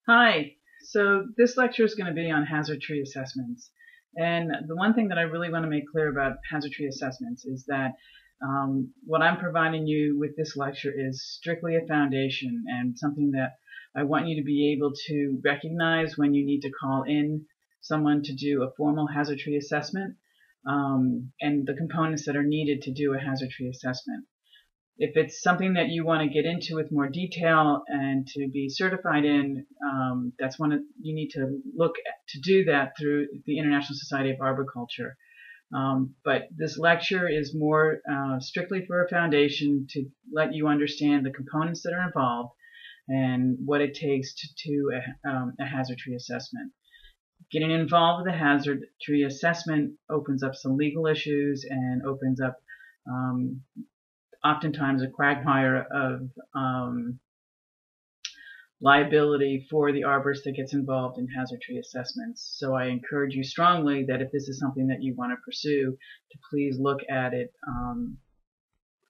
Hi. So this lecture is going to be on hazard tree assessments. And the one thing that I really want to make clear about hazard tree assessments is that what I'm providing you with this lecture is strictly a foundation and something that I want you to be able to recognize when you need to call in someone to do a formal hazard tree assessment, and the components that are needed to do a hazard tree assessment. If it's something that you want to get into with more detail and to be certified in, that's you need to look to do that through the International Society of Arboriculture. But this lecture is more strictly for a foundation to let you understand the components that are involved and what it takes to do a hazard tree assessment. Getting involved with a hazard tree assessment opens up some legal issues and opens up oftentimes a quagmire of liability for the arborist that gets involved in hazard tree assessments. So I encourage you strongly that if this is something that you want to pursue, to please look at it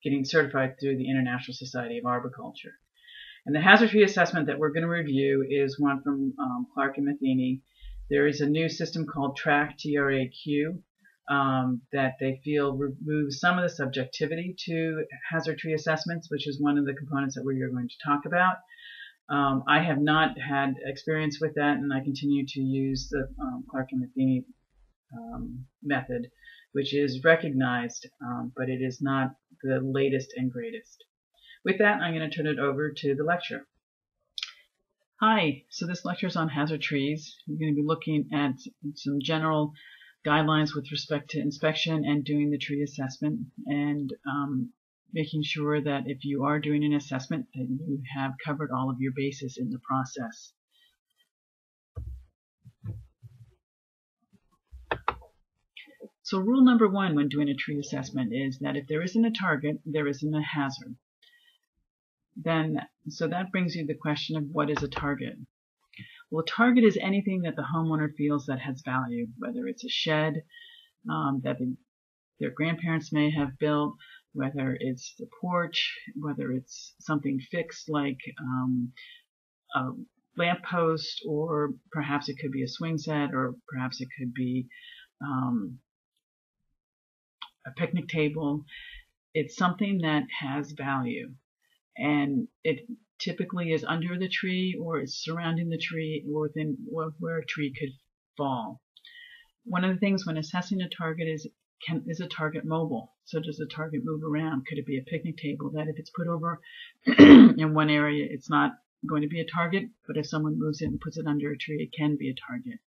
getting certified through the International Society of Arboriculture. And the hazard tree assessment that we're going to review is one from Clark and Matheny. There is a new system called TRAQ, T-R-A-Q, that they feel removes some of the subjectivity to hazard tree assessments, which is one of the components that we are going to talk about. I have not had experience with that, and I continue to use the Clark and Matheny method, which is recognized, but it is not the latest and greatest. With that, I'm going to turn it over to the lecture. Hi, so this lecture is on hazard trees. We're going to be looking at some general guidelines with respect to inspection and doing the tree assessment, and making sure that if you are doing an assessment that you have covered all of your bases in the process. So rule number one when doing a tree assessment is that if there isn't a target, there isn't a hazard. So that brings you the question of what is a target? Well, a target is anything that the homeowner feels that has value, whether it's a shed that their grandparents may have built, whether it's the porch, whether it's something fixed like a lamppost, or perhaps it could be a swing set, or perhaps it could be a picnic table. It's something that has value, and it typically is under the tree, or it's surrounding the tree, or within where a tree could fall. One of the things when assessing a target is a target mobile? So does the target move around? Could it be a picnic table that if it's put over in one area, it's not going to be a target, but if someone moves it and puts it under a tree, it can be a target?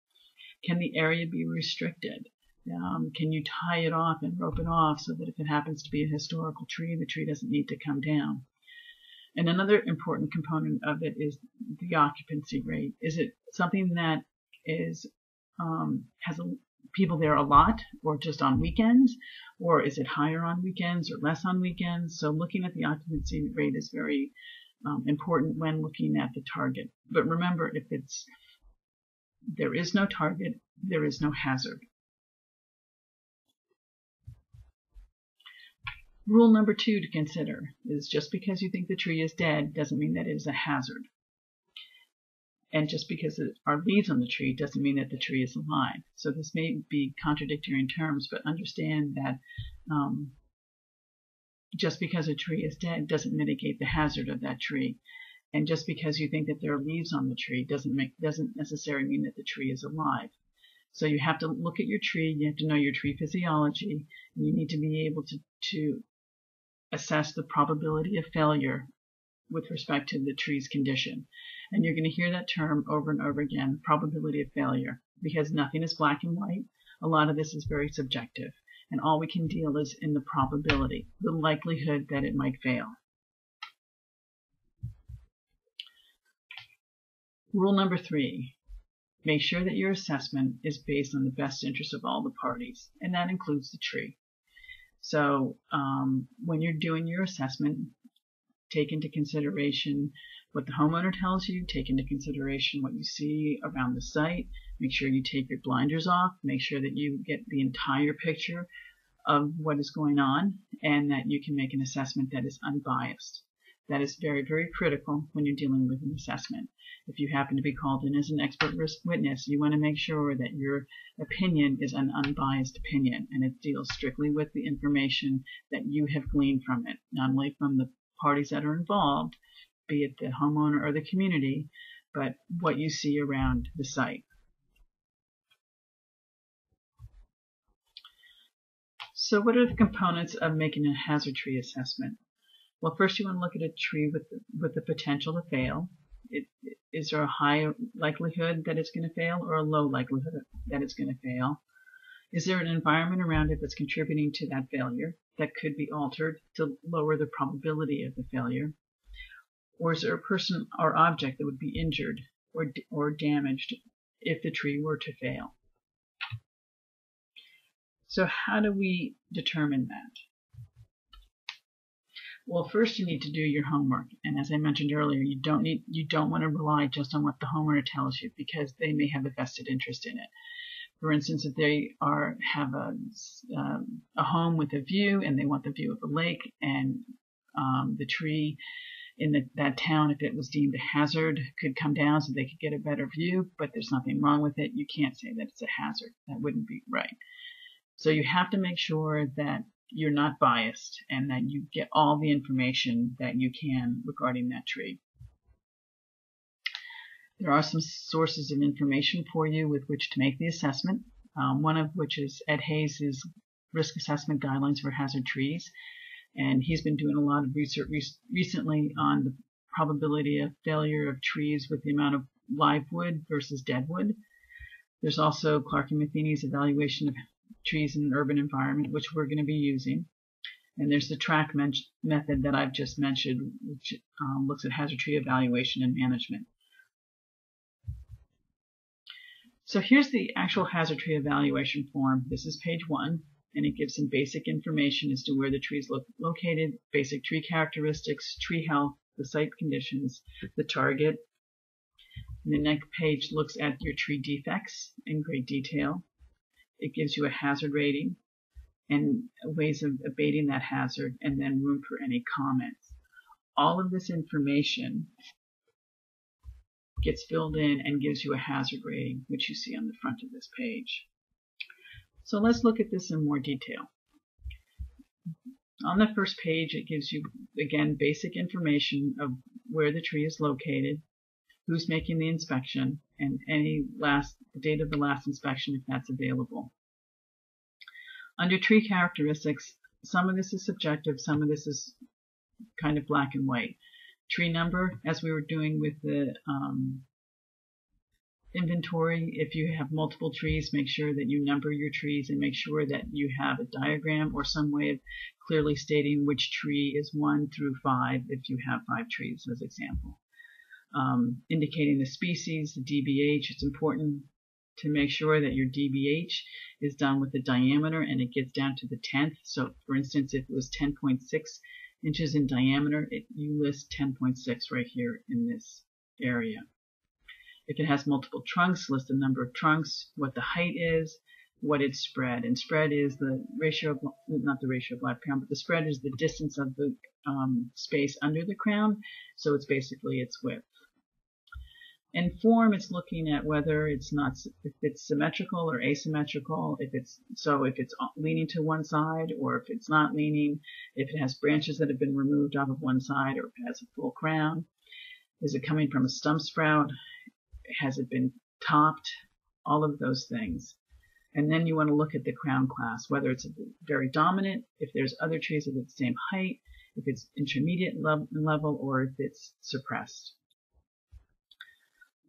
Can the area be restricted? Can you tie it off and rope it off so that if it happens to be a historical tree, the tree doesn't need to come down? And another important component of it is the occupancy rate. Is it something that is has people there a lot, or just on weekends, or is it higher on weekends or less on weekends? So looking at the occupancy rate is very important when looking at the target. But remember, if there is no target, there is no hazard. Rule number two to consider is just because you think the tree is dead doesn't mean that it is a hazard. And just because there are leaves on the tree doesn't mean that the tree is alive. So this may be contradictory in terms, but understand that just because a tree is dead doesn't mitigate the hazard of that tree. And just because you think that there are leaves on the tree doesn't necessarily mean that the tree is alive. So you have to look at your tree, you have to know your tree physiology, and you need to be able to assess the probability of failure with respect to the tree's condition. And you're going to hear that term over and over again, probability of failure, because nothing is black and white. A lot of this is very subjective, and all we can deal is in the probability, the likelihood that it might fail. Rule number three, make sure that your assessment is based on the best interest of all the parties, and that includes the tree. So when you're doing your assessment, take into consideration what the homeowner tells you, take into consideration what you see around the site, make sure you take your blinders off, make sure that you get the entire picture of what is going on, and that you can make an assessment that is unbiased. That is very, very critical when you're dealing with an assessment. If you happen to be called in as an expert witness, you want to make sure that your opinion is an unbiased opinion and it deals strictly with the information that you have gleaned from it, not only from the parties that are involved, be it the homeowner or the community, but what you see around the site. So what are the components of making a hazard tree assessment? Well, first you want to look at a tree with the potential to fail. Is there a high likelihood that it's going to fail or a low likelihood that it's going to fail? Is there an environment around it that's contributing to that failure that could be altered to lower the probability of the failure? Or is there a person or object that would be injured or damaged if the tree were to fail? So how do we determine that? Well, first you need to do your homework, and as I mentioned earlier, you don't want to rely just on what the homeowner tells you because they may have a vested interest in it. For instance, if they have a home with a view and they want the view of the lake, and the tree in that town, if it was deemed a hazard, could come down so they could get a better view, but there's nothing wrong with it, you can't say that it's a hazard. That wouldn't be right. So you have to make sure that you're not biased and that you get all the information that you can regarding that tree. There are some sources of information for you with which to make the assessment, one of which is Ed Hayes' Risk Assessment Guidelines for Hazard Trees, and he's been doing a lot of research recently on the probability of failure of trees with the amount of live wood versus dead wood. There's also Clark and Matheny's evaluation of trees in an urban environment, which we're going to be using. And there's the track method that I've just mentioned, which looks at hazard tree evaluation and management. So here's the actual hazard tree evaluation form. This is page 1, and it gives some basic information as to where the tree is located, basic tree characteristics, tree health, the site conditions, the target. And the next page looks at your tree defects in great detail. It gives you a hazard rating and ways of abating that hazard, and then room for any comments. All of this information gets filled in and gives you a hazard rating, which you see on the front of this page. So let's look at this in more detail. On the first page, it gives you, again, basic information of where the tree is located, who's making the inspection, and the date of the last inspection if that's available. Under tree characteristics, some of this is subjective, some of this is kind of black and white. Tree number, as we were doing with the inventory, if you have multiple trees, make sure that you number your trees and make sure that you have a diagram or some way of clearly stating which tree is 1 through 5 if you have 5 trees as example. Indicating the species, the DBH. It's important to make sure that your DBH is done with the diameter and it gets down to the 10th. So for instance, if it was 10.6 inches in diameter, you list 10.6 right here in this area. If it has multiple trunks, list the number of trunks, what the height is, what its spread. And spread is the ratio of, not the ratio of live crown, but the spread is the distance of the space under the crown. So it's basically its width. In form, it's looking at whether if it's symmetrical or asymmetrical, if it's leaning to one side or if it's not leaning, if it has branches that have been removed off of one side or if it has a full crown. Is it coming from a stump sprout? Has it been topped? All of those things. And then you want to look at the crown class, whether it's very dominant, if there's other trees of the same height, if it's intermediate level, or if it's suppressed.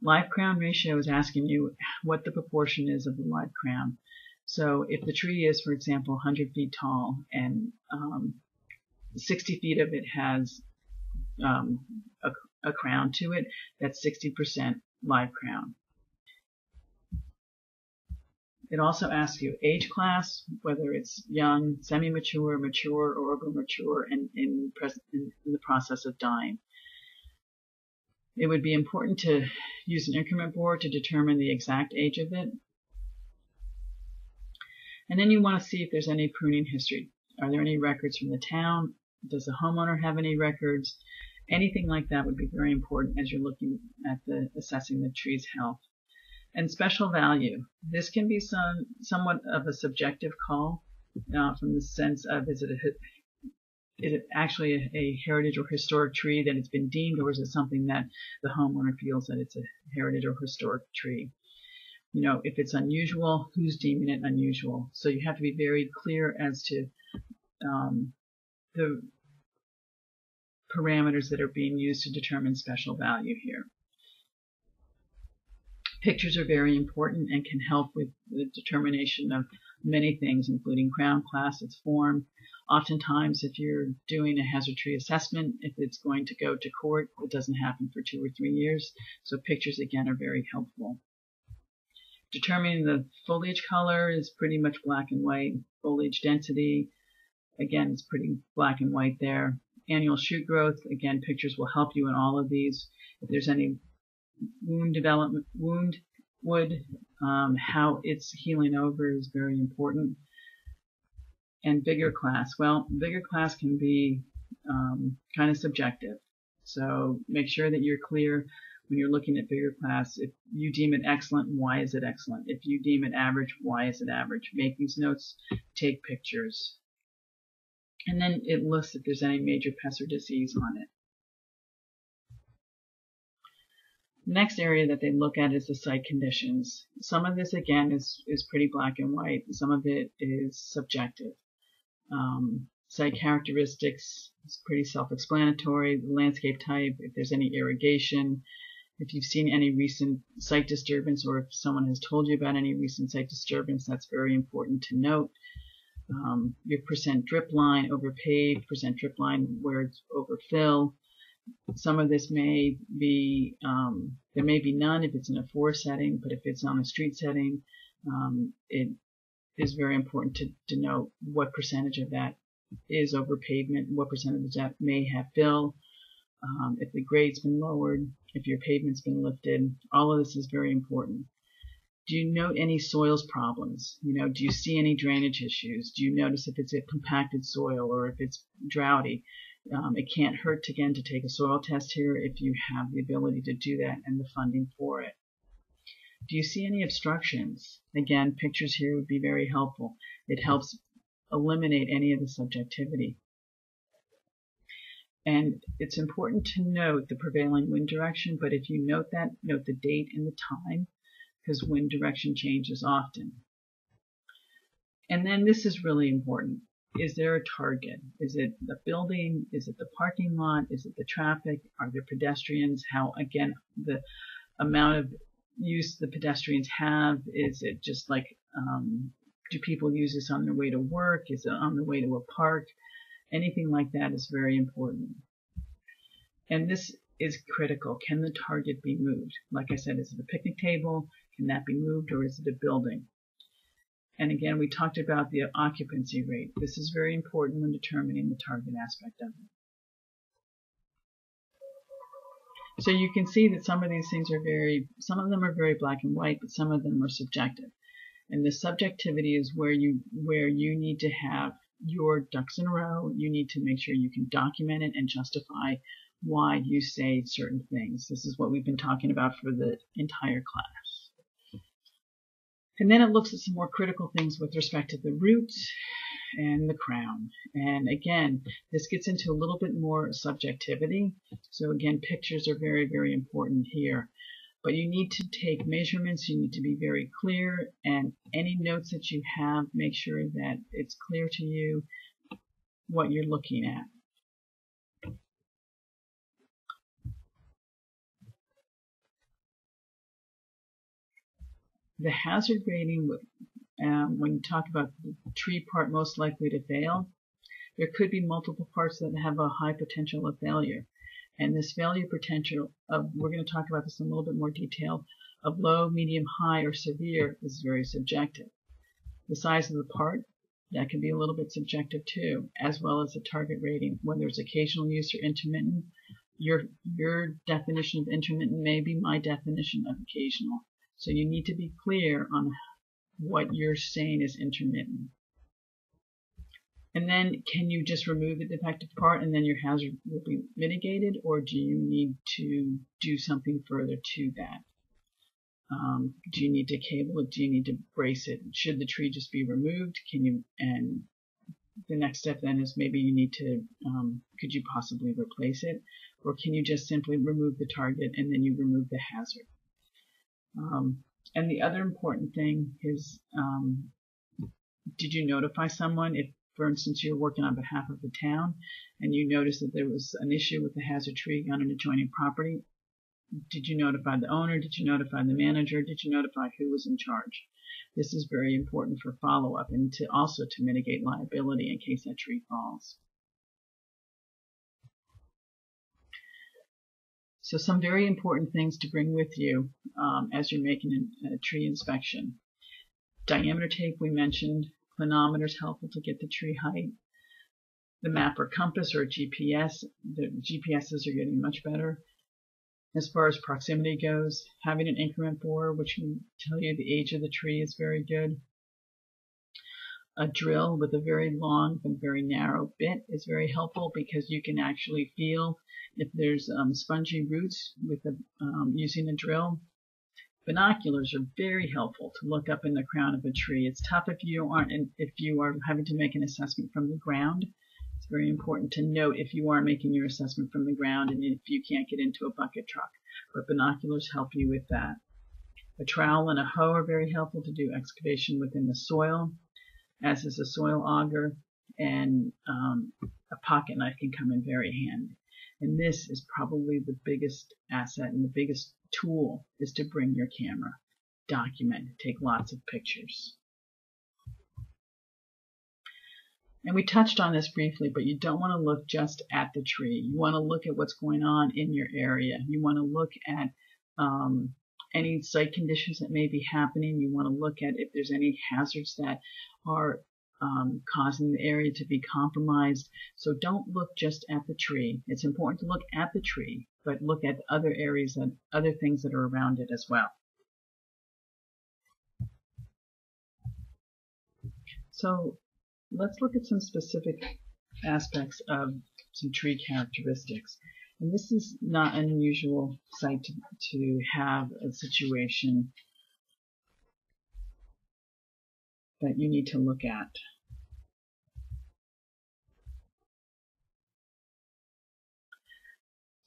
Live crown ratio is asking you what the proportion is of the live crown. So if the tree is, for example, 100 feet tall and 60 feet of it has a crown to it, that's 60% live crown. It also asks you age class, whether it's young, semi-mature, mature, or over-mature, and in the process of dying. It would be important to use an increment board to determine the exact age of it. And then you want to see if there's any pruning history. Are there any records from the town? Does the homeowner have any records? Anything like that would be very important as you're looking at assessing the tree's health. And special value. This can be somewhat of a subjective call from the sense of is it actually a heritage or historic tree that it's been deemed, or is it something that the homeowner feels that it's a heritage or historic tree? You know, if it's unusual, who's deeming it unusual? So you have to be very clear as to the parameters that are being used to determine special value here. Pictures are very important and can help with the determination of many things, including crown class, its form. Oftentimes, if you're doing a hazard tree assessment, if it's going to go to court, it doesn't happen for 2 or 3 years. So pictures, again, are very helpful. Determining the foliage color is pretty much black and white. Foliage density, again, it's pretty black and white there. Annual shoot growth, again, pictures will help you in all of these. If there's any wound development, how it's healing over is very important. And vigor class. Well, vigor class can be kind of subjective. So make sure that you're clear when you're looking at vigor class. If you deem it excellent, why is it excellent? If you deem it average, why is it average? Make these notes, take pictures. And then it lists if there's any major pest or disease on it. Next area that they look at is the site conditions. Some of this, again, is pretty black and white. Some of it is subjective. Site characteristics is pretty self-explanatory. The landscape type, if there's any irrigation, if you've seen any recent site disturbance, or if someone has told you about any recent site disturbance, that's very important to note. Your percent drip line over paved, percent drip line where it's overfill. Some of this may be, there may be none if it's in a forest setting, but if it's on a street setting, it is very important to denote what percentage of that is over pavement, what percentage of that may have fill, if the grade's been lowered, if your pavement's been lifted. All of this is very important. Do you note any soils problems? You know, do you see any drainage issues? Do you notice if it's a compacted soil or if it's droughty? It can't hurt again to take a soil test here if you have the ability to do that and the funding for it. Do you see any obstructions? Again, pictures here would be very helpful. It helps eliminate any of the subjectivity. And it's important to note the prevailing wind direction, but if you note that, note the date and the time, because wind direction changes often. And then this is really important. Is there a target? Is it the building? Is it the parking lot? Is it the traffic? Are there pedestrians? How, again, the amount of use the pedestrians have? Is it just like, do people use this on their way to work? Is it on the way to a park? Anything like that is very important. And this is critical. Can the target be moved? Like I said, is it a picnic table? Can that be moved, or is it a building? And again, we talked about the occupancy rate. This is very important when determining the target aspect of it. So you can see that some of these things are some of them are very black and white, but some of them are subjective. And the subjectivity is where you need to have your ducks in a row. You need to make sure you can document it and justify why you say certain things. This is what we've been talking about for the entire class. And then it looks at some more critical things with respect to the roots and the crown. And again, this gets into a little bit more subjectivity. So again, pictures are very, very important here. But you need to take measurements, you need to be very clear, and any notes that you have, make sure that it's clear to you what you're looking at. The hazard grading, when you talk about the tree part most likely to fail, there could be multiple parts that have a high potential of failure. And this failure potential we're going to talk about this in a little bit more detail, of low, medium, high, or severe is very subjective. The size of the part, that can be a little bit subjective too, as well as the target rating, whether it's occasional use or intermittent. Your definition of intermittent may be my definition of occasional. So you need to be clear on what you're saying is intermittent. And then can you just remove the defective part and then your hazard will be mitigated, or do you need to do something further to that? Do you need to cable it? Do you need to brace it? Should the tree just be removed? And the next step then is maybe you need to, could you possibly replace it? Or can you just simply remove the target and then you remove the hazard? And the other important thing is, did you notify someone? If, for instance, you're working on behalf of the town and you noticed that there was an issue with the hazard tree on an adjoining property, did you notify the owner? Did you notify the manager? Did you notify who was in charge? This is very important for follow-up and also to mitigate liability in case that tree falls. So some very important things to bring with you as you're making a tree inspection. Diameter tape we mentioned. Clinometer is helpful to get the tree height. The map or compass or GPS. The GPSs are getting much better. As far as proximity goes, having an increment borer which can tell you the age of the tree is very good. A drill with a very long but very narrow bit is very helpful because you can actually feel if there's spongy roots with using a drill. Binoculars are very helpful to look up in the crown of a tree. It's tough if you are having to make an assessment from the ground. It's very important to note if you are making your assessment from the ground and if you can't get into a bucket truck. But binoculars help you with that. A trowel and a hoe are very helpful to do excavation within the soil, as is a soil auger, and a pocket knife can come in very handy. And this is probably the biggest asset and the biggest tool is to bring your camera. Document, take lots of pictures. And we touched on this briefly, but you don't want to look just at the tree. You want to look at what's going on in your area. You want to look at any site conditions that may be happening. You want to look at if there's any hazards that are causing the area to be compromised. So don't look just at the tree. It's important to look at the tree, but look at other areas and other things that are around it as well. So let's look at some specific aspects of some tree characteristics. And this is not an unusual site to have a situation that you need to look at.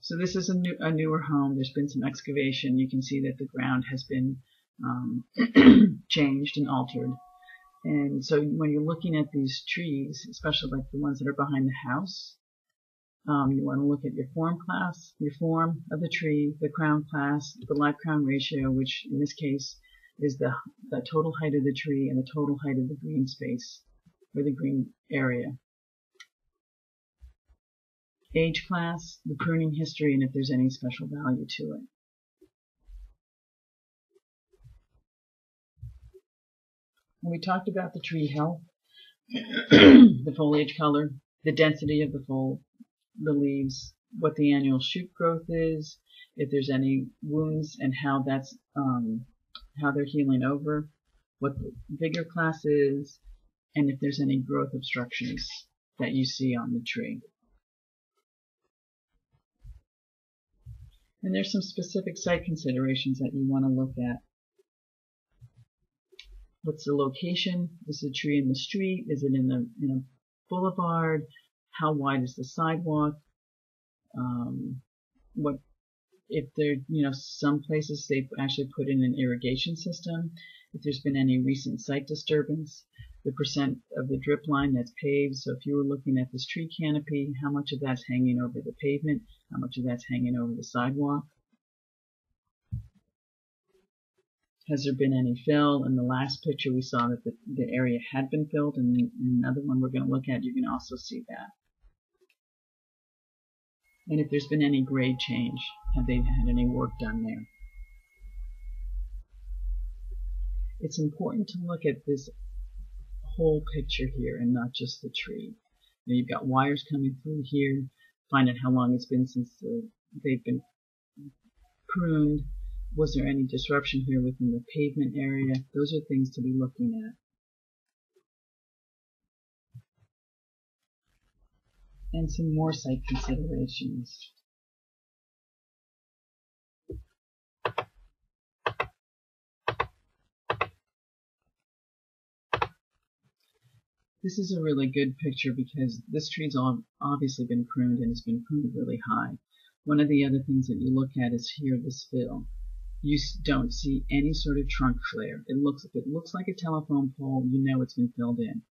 So this is a newer home. There's been some excavation. You can see that the ground has been changed and altered. And so when you're looking at these trees, especially like the ones that are behind the house, you want to look at your form class, your form of the tree, the crown class, the live crown ratio, which in this case is the total height of the tree and the total height of the green space or the green area. Age class, the pruning history, and if there's any special value to it. And we talked about the tree health, the foliage color, the density of the leaves, what the annual shoot growth is, if there's any wounds and how that's how they're healing over, what the vigor class is, and if there's any growth obstructions that you see on the tree. And there's some specific site considerations that you want to look at. What's the location? Is the tree in the street? Is it in a boulevard? How wide is the sidewalk? What if there, some places they've actually put in an irrigation system. If there's been any recent site disturbance, the percent of the drip line that's paved. So if you were looking at this tree canopy, how much of that's hanging over the pavement? How much of that's hanging over the sidewalk? Has there been any fill? In the last picture we saw that the area had been filled, and in another one we're going to look at, you can also see that. And if there's been any grade change, have they had any work done there? It's important to look at this whole picture here and not just the tree. You've got wires coming through here. Find out how long it's been since they've been pruned. Was there any disruption here within the pavement area? Those are things to be looking at. And some more site considerations. This is a really good picture because this tree's obviously been pruned and it's been pruned really high. One of the other things that you look at is here, this fill. You don't see any sort of trunk flare. If it looks like a telephone pole, you know it's been filled in.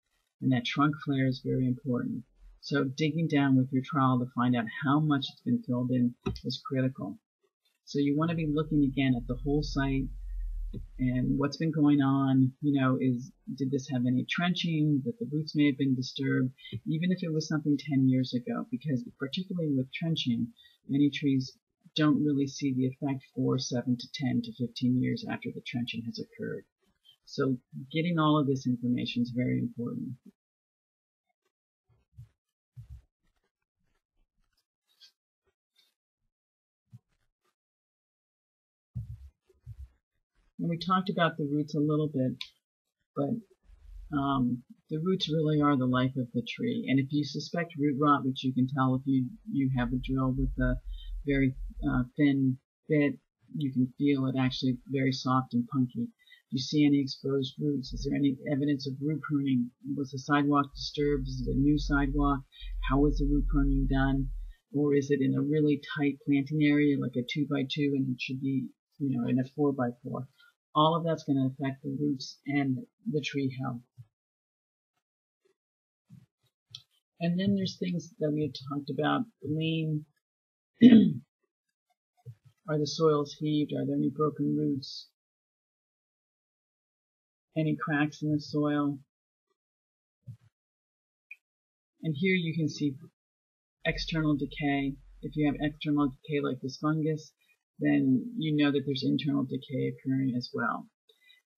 And that trunk flare is very important. So digging down with your trowel to find out how much it's been filled in is critical. So you want to be looking again at the whole site and what's been going on. Did this have any trenching, that the roots may have been disturbed, even if it was something 10 years ago, because particularly with trenching, many trees don't really see the effect for 7 to 10 to 15 years after the trenching has occurred. So getting all of this information is very important. And we talked about the roots a little bit, but the roots really are the life of the tree. And if you suspect root rot, which you can tell if you have a drill with a very thin bit, you can feel it actually very soft and punky. Do you see any exposed roots? Is there any evidence of root pruning? Was the sidewalk disturbed? Is it a new sidewalk? How was the root pruning done? Or is it in a really tight planting area, like a 2x2, and it should be, in a 4x4? All of that's going to affect the roots and the tree health. And then there's things that we had talked about. Lean. Are the soils heaved? Are there any broken roots? Any cracks in the soil? And here you can see external decay. If you have external decay like this fungus, then you know that there's internal decay occurring as well.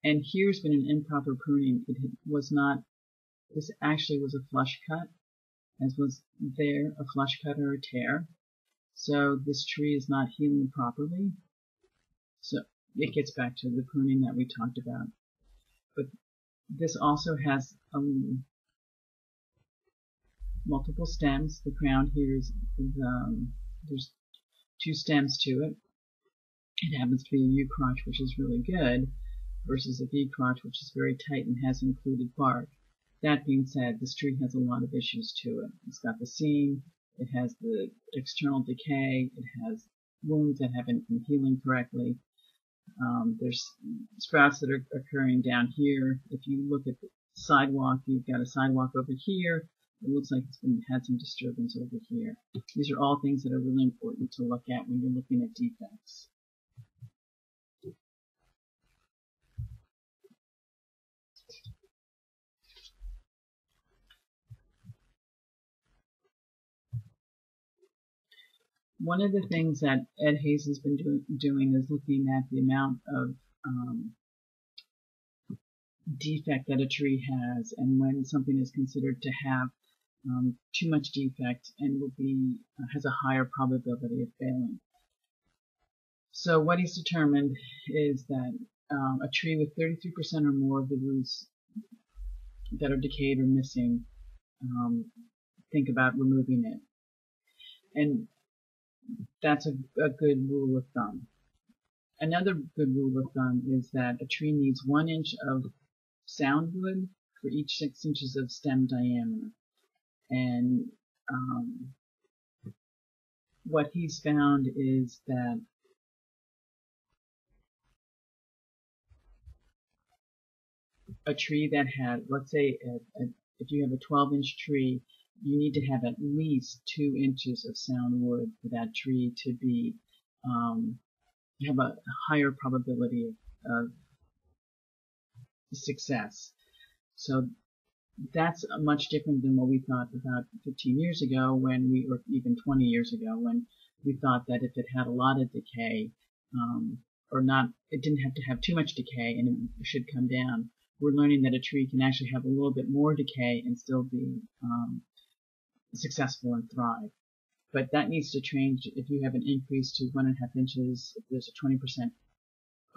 And here's been an improper pruning. This actually was a flush cut, as was there a flush cut or a tear. So this tree is not healing properly. So it gets back to the pruning that we talked about. But this also has multiple stems. The crown here there's 2 stems to it. It happens to be a U crotch, which is really good, versus a V crotch, which is very tight and has included bark. That being said, this tree has a lot of issues to it. It's got the seam, it has the external decay, it has wounds that haven't been healing correctly. There's sprouts that are occurring down here. If you look at the sidewalk, you've got a sidewalk over here. It looks like it's had some disturbance over here. These are all things that are really important to look at when you're looking at defects. One of the things that Ed Hayes has been doing is looking at the amount of defect that a tree has, and when something is considered to have too much defect and has a higher probability of failing. So what he's determined is that a tree with 33% or more of the roots that are decayed or missing, think about removing it. And that's a good rule of thumb. Another good rule of thumb is that a tree needs 1 inch of sound wood for each 6 inches of stem diameter. And what he's found is that a tree that had, let's say, if you have a 12-inch tree, you need to have at least 2 inches of sound wood for that tree to be have a higher probability of success. So that's much different than what we thought about 15 years ago, or even 20 years ago, when we thought that if it had a lot of decay, it didn't have to have too much decay and it should come down. We're learning that a tree can actually have a little bit more decay and still be successful and thrive. But that needs to change if you have an increase to 1.5 inches, if there's a 20%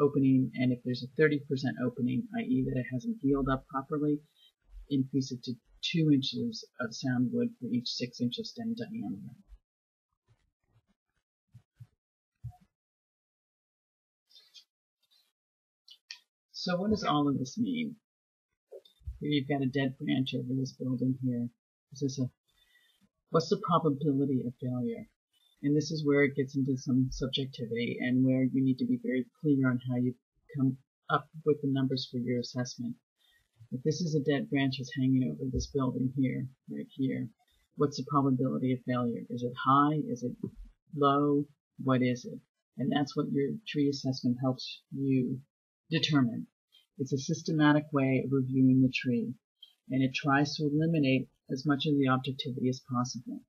opening, and if there's a 30% opening, i.e. that it hasn't healed up properly. increase it to 2 inches of sound wood for each 6 inch of stem diameter. So what does all of this mean? Here you've got a dead branch over this building here. What's the probability of failure? And this is where it gets into some subjectivity and where you need to be very clear on how you come up with the numbers for your assessment. If this is a dead branch that's hanging over this building here, right here, what's the probability of failure? Is it high? Is it low? What is it? And that's what your tree assessment helps you determine. It's a systematic way of reviewing the tree, and it tries to eliminate as much of the objectivity as possible.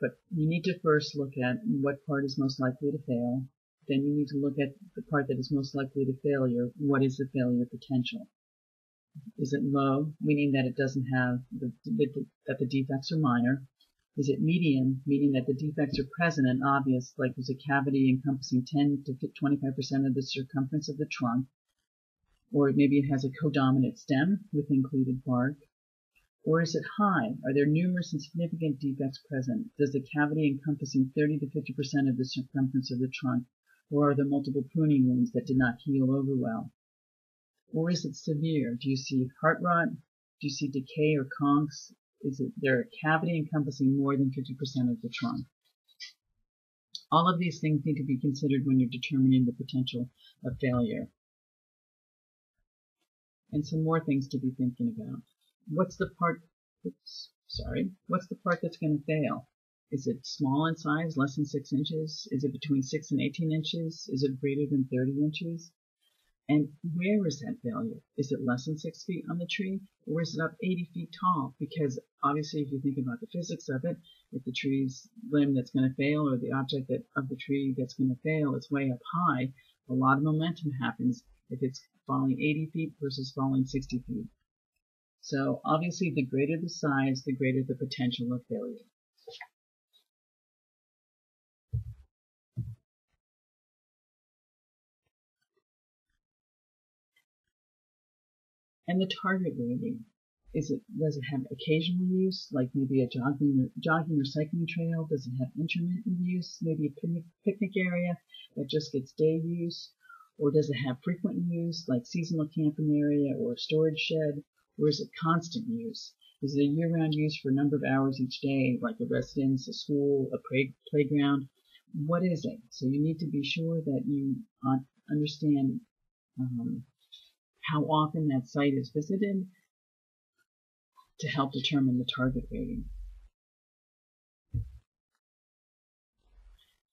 But you need to first look at what part is most likely to fail. Then you need to look at the part that is most likely to failure. What is the failure potential? Is it low, meaning that it doesn't have that the defects are minor? Is it medium, meaning that the defects are present and obvious, like there's a cavity encompassing 10 to 25% of the circumference of the trunk? Or maybe it has a codominant stem with included bark? Or is it high? Are there numerous and significant defects present? Does the cavity encompassing 30 to 50% of the circumference of the trunk? Or are there multiple pruning wounds that did not heal over well? Or is it severe? Do you see heart rot? Do you see decay or conchs? Is there a cavity encompassing more than 50% of the trunk? All of these things need to be considered when you're determining the potential of failure. And some more things to be thinking about. What's the part that's going to fail? Is it small in size, less than 6 inches? Is it between 6 and 18 inches? Is it greater than 30 inches? And where is that failure? Is it less than 6 feet on the tree, or is it up 80 feet tall? Because obviously, if you think about the physics of it, if the tree's limb that's going to fail, or the object of the tree that's going to fail is way up high, a lot of momentum happens if it's falling 80 feet versus falling 60 feet. So obviously, the greater the size, the greater the potential of failure. And the target rating, does it have occasional use, like maybe a jogging or cycling trail? Does it have intermittent use, maybe a picnic area that just gets day use? Or does it have frequent use, like seasonal camping area or a storage shed? Or is it constant use? Is it a year-round use for a number of hours each day, like a residence, a school, a playground? What is it? So you need to be sure that you understand how often that site is visited to help determine the target rating.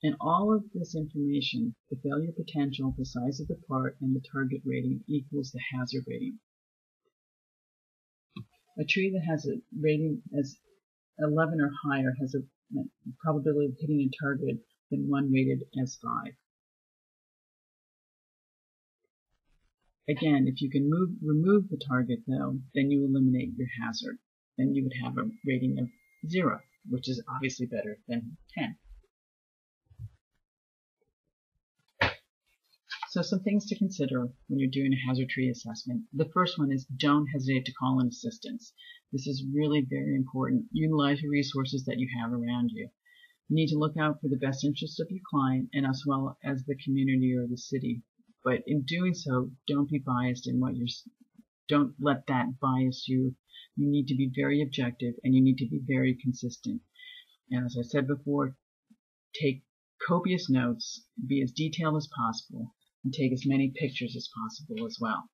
And all of this information, the failure potential, the size of the part, and the target rating equals the hazard rating. A tree that has a rating as 11 or higher has a probability of hitting a target than one rated as 5. Again, if you can remove the target, though, then you eliminate your hazard. Then you would have a rating of 0, which is obviously better than 10. So some things to consider when you're doing a hazard tree assessment. The first one is don't hesitate to call in assistance. This is really very important. Utilize your resources that you have around you. You need to look out for the best interests of your client and as well as the community or the city. But in doing so, don't be biased in don't let that bias you. You need to be very objective and you need to be very consistent. And as I said before, take copious notes, be as detailed as possible, and take as many pictures as possible as well.